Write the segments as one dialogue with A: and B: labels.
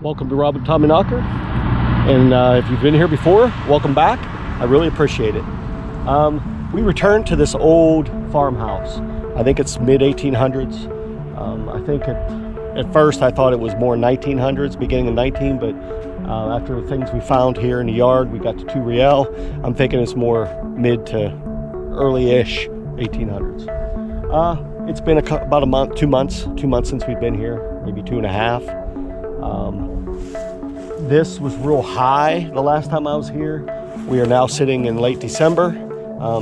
A: Welcome to Rob and Tommy Knocker. And if you've been here before, welcome back. I really appreciate it. We returned to this old farmhouse. I think it's mid-1800s. I think at first I thought it was more 1900s, beginning of 19, but after the things we found here in the yard, we got to 2 Riel. I'm thinking it's more mid to early-ish 1800s. It's been about a month, 2 months since we've been here, maybe 2.5. This was real high the last time I was here. We are now sitting in late December,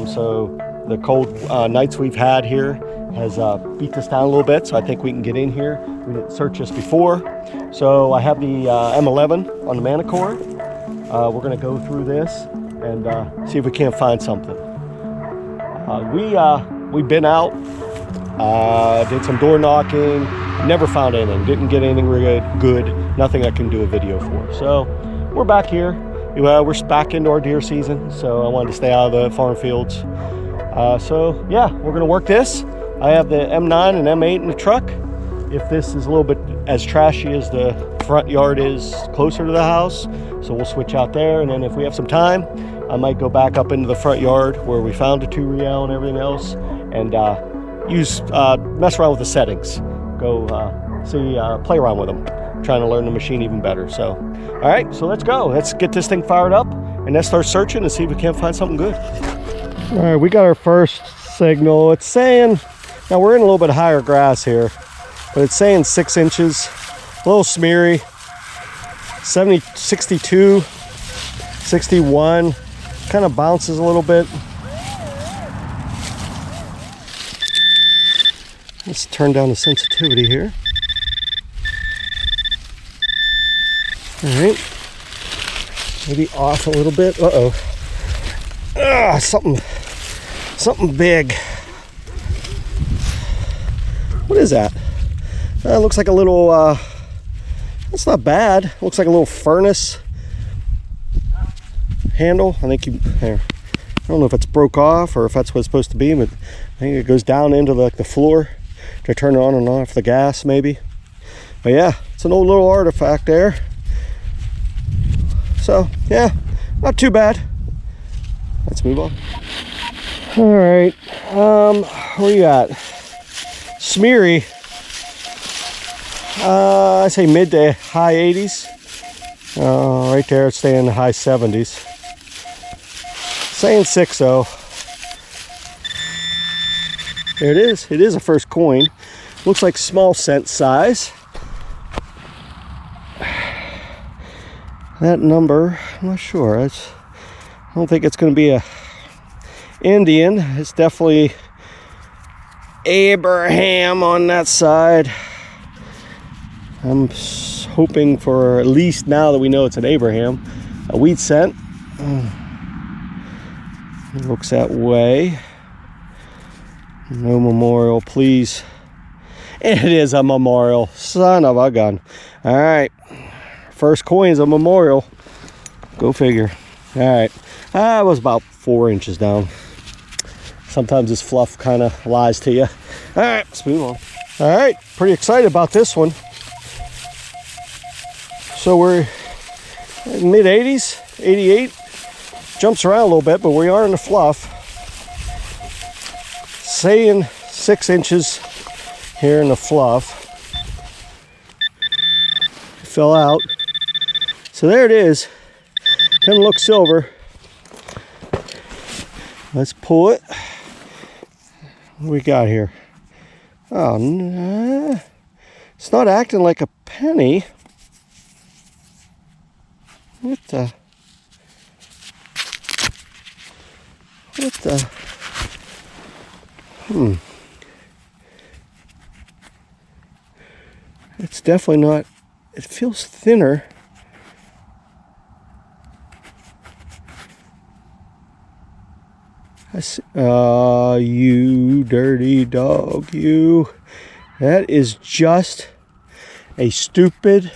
A: so the cold nights we've had here has beat us down a little bit, so I think we can get in here. We didn't search this before. So I have the M11 on the Manicore. We're going to go through this and see if we can't find something. We've been out, did some door knocking, never found anything, didn't get anything good, nothing I can do a video for. So we're back here. We're back into our deer season, so I wanted to stay out of the farm fields. So yeah, we're gonna work this. I have the M9 and M8 in the truck. If this is a little bit as trashy as the front yard is closer to the house, so we'll switch out there, and then if we have some time, I might go back up into the front yard where we found the 2 Riel and everything else, and mess around with the settings. Go play around with them, trying to learn the machine even better. So all right, so let's go. Let's get this thing fired up and let's start searching and see if we can't find something good. All right, we got our first signal. It's saying, now we're in a little bit higher grass here, but it's saying 6 inches, a little smeary, 70, 62, 61, kind of bounces a little bit. Let's turn down the sensitivity here. All right, maybe off a little bit. Uh-oh. Something big. What is that? Looks like a little, that's not bad. Looks like a little furnace handle. I think here. I don't know if it's broke off or if that's what it's supposed to be, but I think it goes down into the floor to turn it on and off the gas, maybe. But yeah, it's an old little artifact there. So yeah, not too bad. Let's move on. All right, what do you got? Smeary. I say mid to high 80s. Right there, it's staying in the high 70s. Saying 6-0. There it is. It is a first coin. Looks like small cent size. That number, I'm not sure. I don't think it's going to be a Indian. It's definitely Abraham on that side. I'm hoping for, at least now that we know it's an Abraham, a wheat cent. It looks that way. No memorial, please. It is a memorial. Son of a gun. All right. First coin's a memorial. Go figure. All right. I was about 4 inches down. Sometimes this fluff kind of lies to you. All right, let's move on. All right, pretty excited about this one. So we're in mid 80s, 88. Jumps around a little bit, but we are in the fluff. Saying 6 inches here in the fluff. It fell out. So there it is. Doesn't look silver. Let's pull it. What do we got here? Oh, nah. It's not acting like a penny. What the? It's definitely not, it feels thinner. I see, you dirty dog, you. That is just a stupid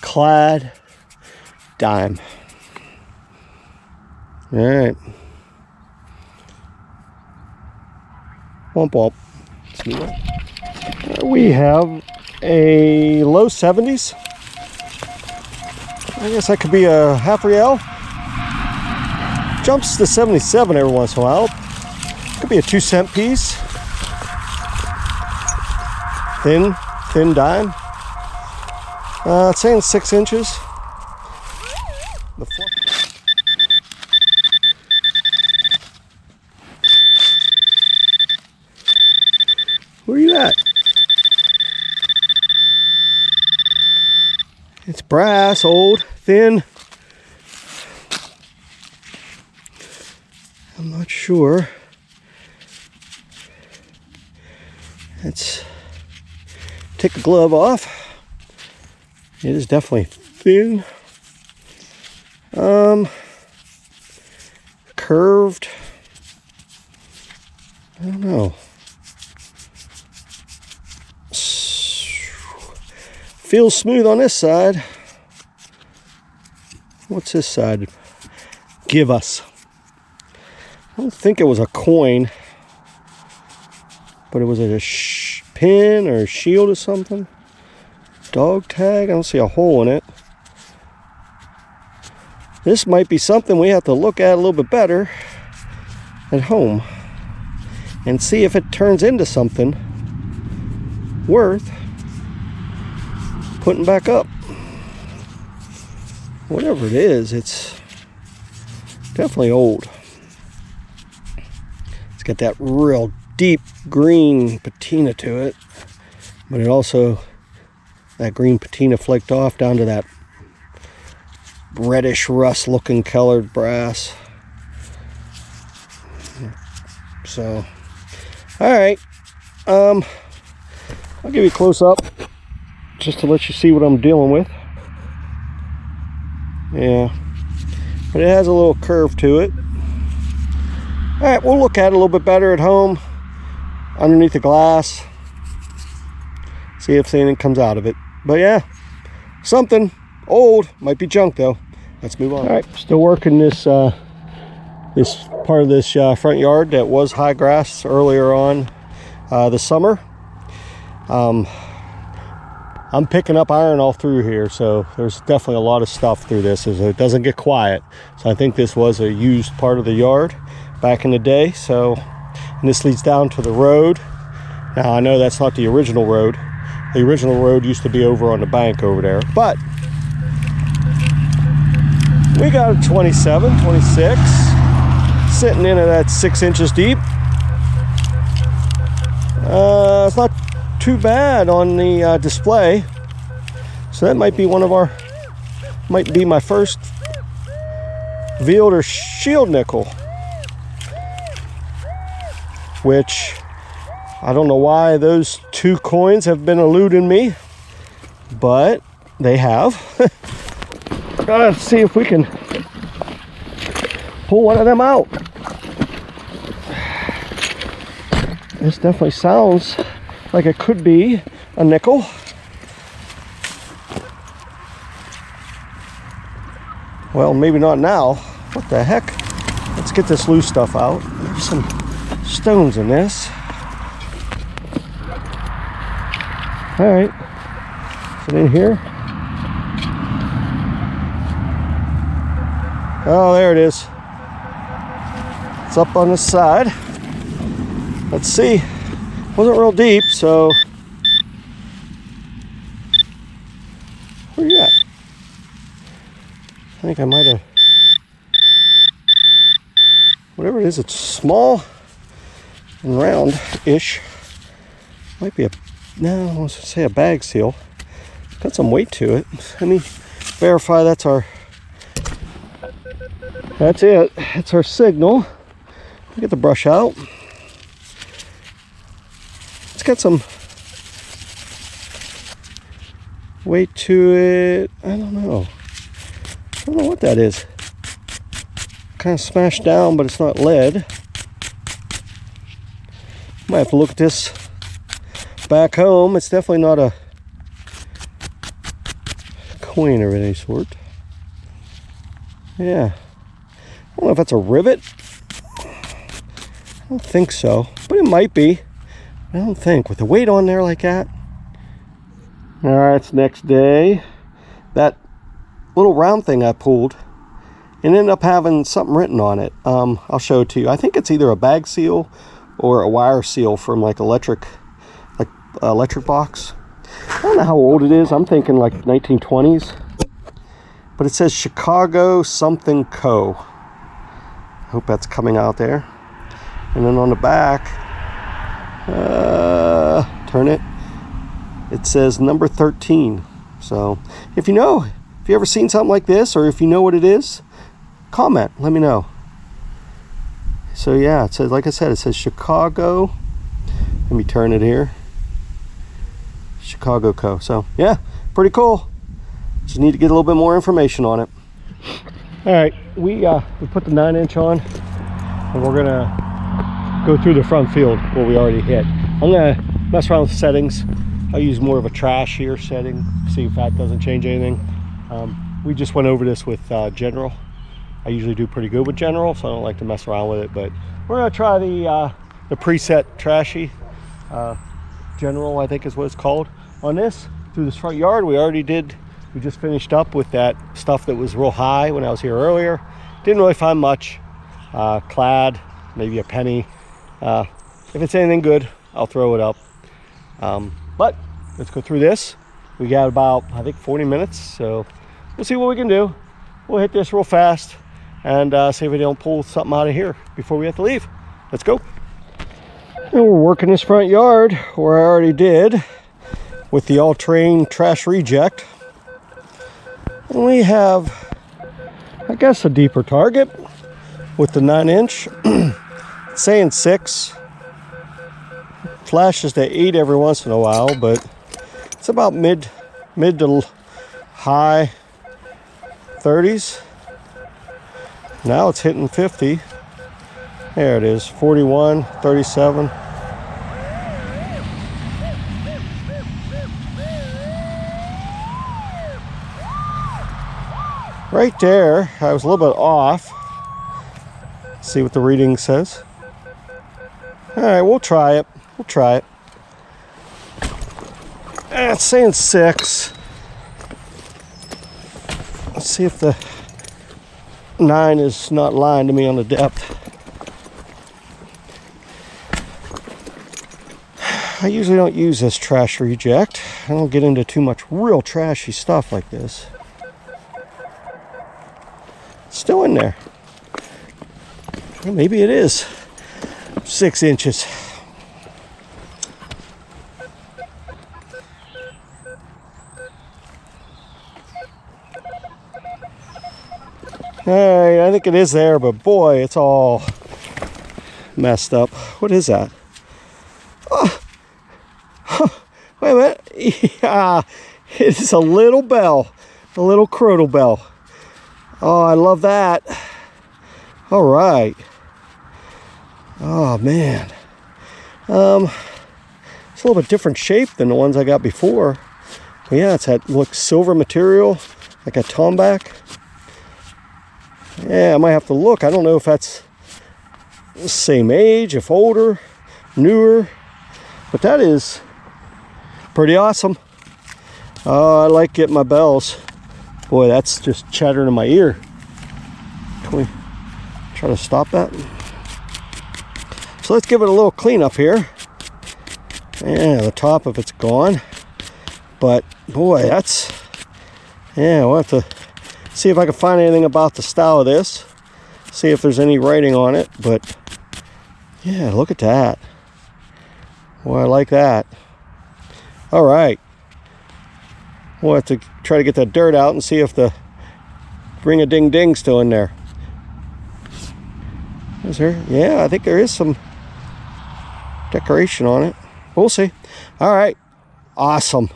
A: clad dime. All right. Womp womp. Let's move on. We have a low 70s. I guess that could be a half real. Jumps to 77 every once in a while. Could be a 2-cent piece. Thin dime. It's saying 6 inches. Where are you at? It's brass, old, thin. I'm not sure. Let's take the glove off. It is definitely thin. Curved. I don't know. Feels smooth on this side. What's this side give us? I don't think it was a coin, but it was a pin or a shield or something. Dog tag. I don't see a hole in it. This might be something we have to look at a little bit better at home and see if it turns into something worth putting back up. Whatever it is, it's definitely old. It's got that real deep green patina to it, but it also, that green patina flaked off down to that reddish rust looking colored brass. So, all right, I'll give you a close up just to let you see what I'm dealing with. Yeah, but it has a little curve to it. All right, we'll look at it a little bit better at home underneath the glass, see if anything comes out of it. But yeah, something old, might be junk though. Let's move on. All right, still working this this part of this front yard that was high grass earlier on this summer. I'm picking up iron all through here, so there's definitely a lot of stuff through this as it doesn't get quiet. So I think this was a used part of the yard back in the day. So, and this leads down to the road. Now I know that's not the original road. The original road used to be over on the bank over there, but we got a 27, 26 sitting in at that 6 inches deep. It's not too bad on the display, so that might be one of our, might be my first Veiled or shield nickel, which I don't know why those two coins have been eluding me, but they have. Let's see if we can pull one of them out. This definitely sounds like it could be a nickel. Well, maybe not now. What the heck? Let's get this loose stuff out. There's some stones in this. All right. Is it in here? Oh, there it is. It's up on the side. Let's see. Wasn't real deep, so where you at? I think I might have, whatever it is, it's small and round-ish. Might be a, no, I was gonna say a bag seal. Got some weight to it. Let me verify that's our, that's it. It's our signal. Get the brush out. It's got some weight to it. I don't know. I don't know what that is. Kind of smashed down, but it's not lead. Might have to look at this back home. It's definitely not a coin of any sort. Yeah. I don't know if that's a rivet. I don't think so, but it might be. I don't think, with the weight on there like that. All right, it's next day. That little round thing I pulled and ended up having something written on it. I'll show it to you. I think it's either a bag seal or a wire seal from like electric box. I don't know how old it is. I'm thinking like 1920s. But it says Chicago something Co. I hope that's coming out there. And then on the back, turn it. It says number 13. So if you ever seen something like this, or if you know what it is, comment, let me know. So yeah, it says, like I said, it says Chicago. Let me turn it here. Chicago Co. So yeah, pretty cool. Just need to get a little bit more information on it. All right, we put the 9-inch on, and we're gonna go through the front field where we already hit. I'm gonna mess around with settings. I'll use more of a trash here setting, see if that doesn't change anything. We just went over this with general. I usually do pretty good with general, so I don't like to mess around with it, but we're gonna try the preset trashy general, I think is what it's called. On this, through this front yard, we just finished up with that stuff that was real high when I was here earlier. Didn't really find much. Clad, maybe a penny. If it's anything good, I'll throw it up. But let's go through this. We got about, I think, 40 minutes, so we'll see what we can do. We'll hit this real fast and see if we don't pull something out of here before we have to leave. Let's go. And we're working this front yard where I already did with the all-terrain trash reject. And we have, I guess, a deeper target with the 9-inch. It's saying 6. Flashes to 8 every once in a while, but it's about mid to high 30s. Now it's hitting 50. There it is, 41, 37. Right there, I was a little bit off. See what the reading says. All right, we'll try it. We'll try it. It's saying 6. Let's see if the 9 is not lying to me on the depth. I usually don't use this trash reject. I don't get into too much real trashy stuff like this. It's still in there. Well, maybe it is 6 inches. Alright, I think it is there, but boy, it's all messed up. What is that? Oh, wait a minute. Yeah, it is a little bell, a little crotal bell. Oh, I love that. All right. Oh man. It's a little bit different shape than the ones I got before. But yeah, it's that silver material, like a tomback. Yeah, I might have to look. I don't know if that's the same age, if older, newer, but that is pretty awesome. I like getting my bells. Boy, that's just chattering in my ear. Can we try to stop that? So let's give it a little cleanup here. Yeah, the top of it's gone. But boy, that's, yeah, we'll have to see if I can find anything about the style of this. See if there's any writing on it. But yeah, look at that. Boy, I like that. All right. We'll have to try to get that dirt out and see if the ring-a-ding-ding's still in there. Is there? Yeah, I think there is some decoration on it. We'll see. All right. Awesome.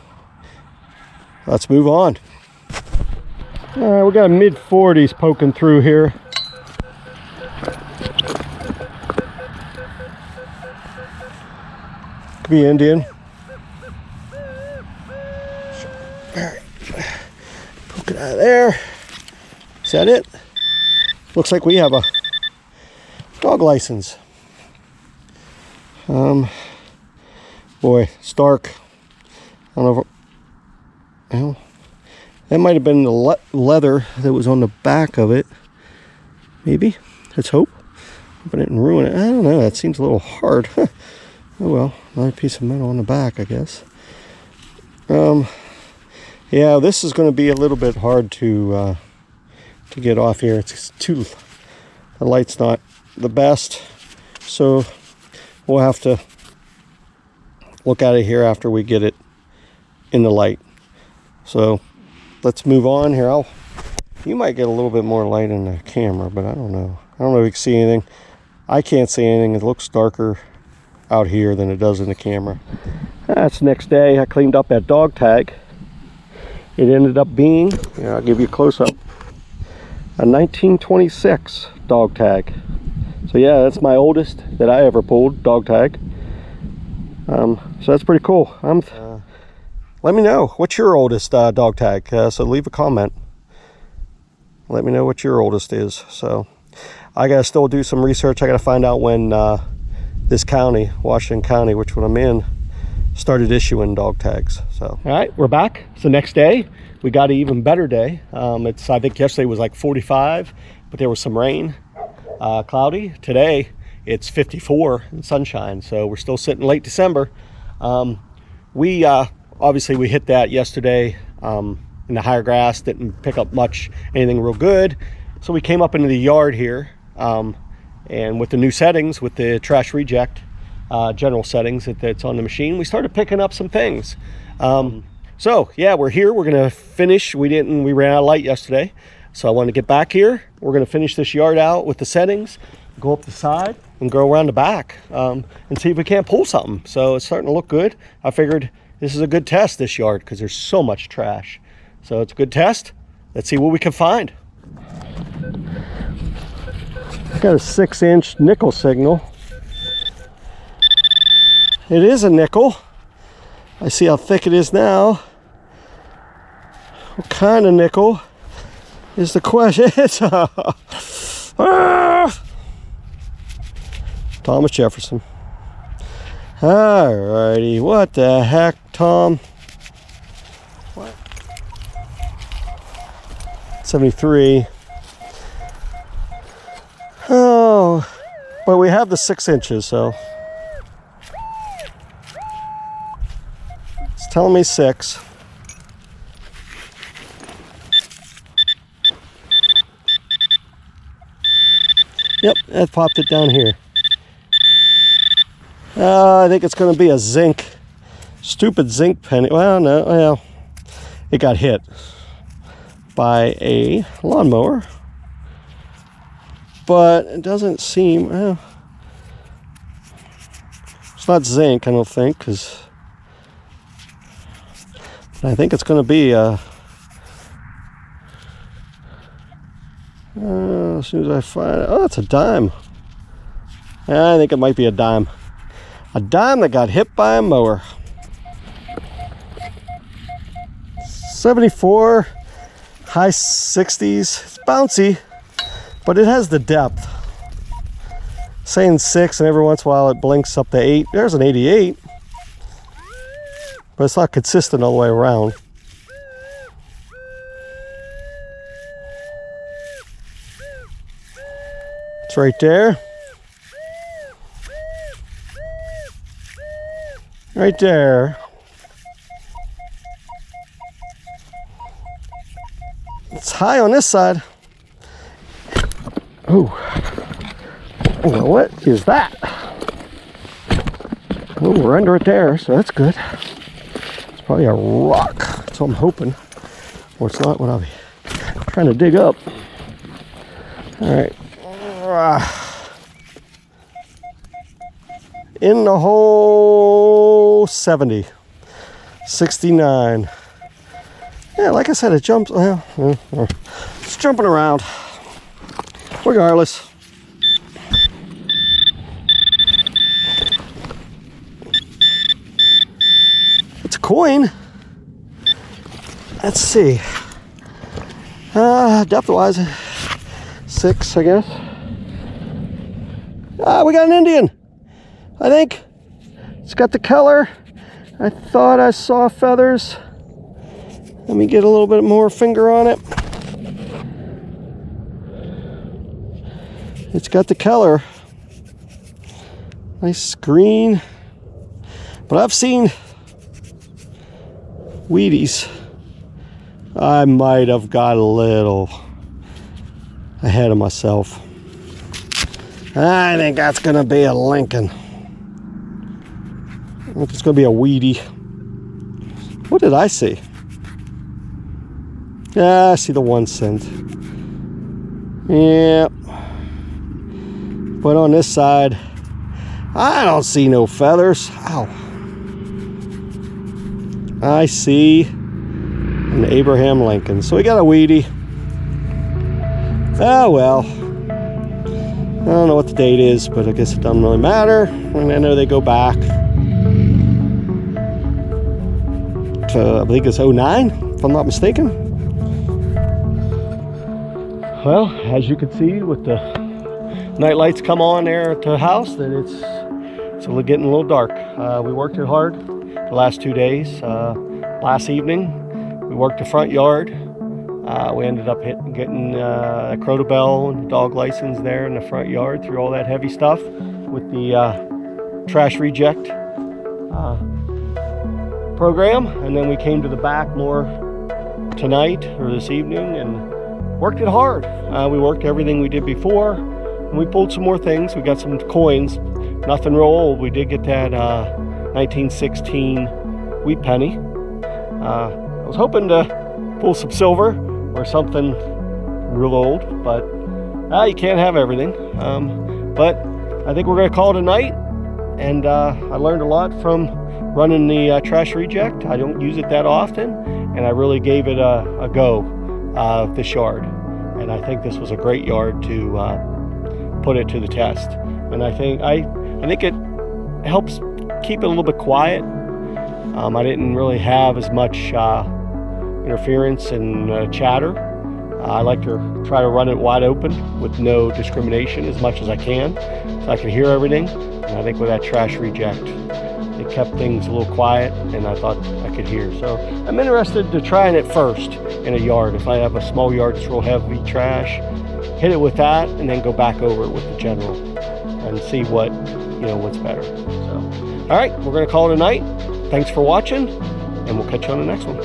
A: Let's move on. All right, we got a mid-40s poking through here. Could be Indian. All right, poke it out of there. Is that it? Looks like we have a dog license. Boy, it's dark. I don't know if, well, That might have been the leather that was on the back of it. Maybe. Let's hope. But it didn't ruin it. I don't know. That seems a little hard. Oh well. Another piece of metal on the back, I guess. Yeah, this is going to be a little bit hard to get off here. It's too. The light's not the best, so we'll have to look at it here after we get it in the light. So let's move on here. You might get a little bit more light in the camera, but I don't know. I don't know if you can see anything. I can't see anything. It looks darker out here than it does in the camera. That's the next day. I cleaned up that dog tag. It ended up being, I'll give you a close-up, a 1926 dog tag. So yeah, that's my oldest that I ever pulled, dog tag. So that's pretty cool. Let me know, what's your oldest dog tag? So leave a comment. Let me know what your oldest is. So I gotta still do some research. I gotta find out when this county, Washington County, which one I'm in, started issuing dog tags. So all right, we're back. It's the next day. We got an even better day. I think yesterday was like 45, but there was some rain, cloudy. Today it's 54 and sunshine, so we're still sitting late December. We obviously we hit that yesterday in the higher grass, didn't pick up anything real good, so we came up into the yard here, and with the new settings, with the trash reject general settings that's on the machine, we started picking up some things. So yeah, we're here. We're gonna finish. We ran out of light yesterday, so I wanted to get back here. We're gonna finish this yard out with the settings, go up the side and go around the back, and see if we can't pull something. So it's starting to look good. I figured this is a good test, this yard, because there's so much trash. So it's a good test. Let's see what we can find. Got a 6-inch nickel signal. It is a nickel. I see how thick it is now. What kind of nickel is the question? It's Thomas Jefferson. Alrighty, what the heck, Tom? What? 73. Oh, but we have the 6 inches, so it's telling me 6. Yep, that popped it down here. I think it's going to be a zinc, stupid zinc penny. Well, no, well, it got hit by a lawnmower, but it doesn't seem, well, it's not zinc, I don't think, because I think it's going to be a, as soon as I find it, oh, it's a dime. I think it might be a dime. A dime that got hit by a mower. 74, high 60s. It's bouncy, but it has the depth. Saying 6, and every once in a while it blinks up to 8. There's an 88, but it's not consistent all the way around. It's right there. Right there. It's high on this side. Ooh. Well, what is that? Oh, we're under it there, so that's good. It's probably a rock. That's what I'm hoping. Or it's not what I'll be trying to dig up. All right. In the hole, 70, 69. Yeah, like I said, it jumps. Well, it's jumping around. Regardless. It's a coin. Let's see. Depth-wise, 6, I guess. We got an Indian. I think it's got the color. I thought I saw feathers. Let me get a little bit more finger on it. It's got the color. Nice green. But I've seen Wheaties. I might have got a little ahead of myself. I think that's going to be a Lincoln. I think it's going to be a Wheatie. What did I see? Yeah, I see the 1 cent. Yeah. But on this side, I don't see no feathers. Ow. I see an Abraham Lincoln. So we got a Wheatie. Oh well. I don't know what the date is, but I guess it doesn't really matter. And I know they go back to, I believe it's 09, if I'm not mistaken. Well, as you can see with the night lights come on there at the house, that it's getting a little dark. We worked it hard the last 2 days. Last evening, we worked the front yard. We ended up getting a Croto Bell and dog license there in the front yard through all that heavy stuff with the trash reject program. And then we came to the back more tonight or this evening and worked it hard. We worked everything we did before, and we pulled some more things. We got some coins, nothing real old. We did get that 1916 wheat penny. I was hoping to pull some silver or something real old, but you can't have everything. But I think we're going to call it a night, and I learned a lot from running the trash reject. I don't use it that often, and I really gave it a go this yard, and I think this was a great yard to put it to the test. And I think it helps keep it a little bit quiet. I didn't really have as much interference and chatter. I like to try to run it wide open with no discrimination as much as I can, so I can hear everything. And I think with that trash reject, it kept things a little quiet, and I thought I could hear. So I'm interested to trying it first in a yard. If I have a small yard that's real heavy trash, hit it with that, and then go back over it with the general and see what's better. So, all right, we're going to call it a night. Thanks for watching, and we'll catch you on the next one.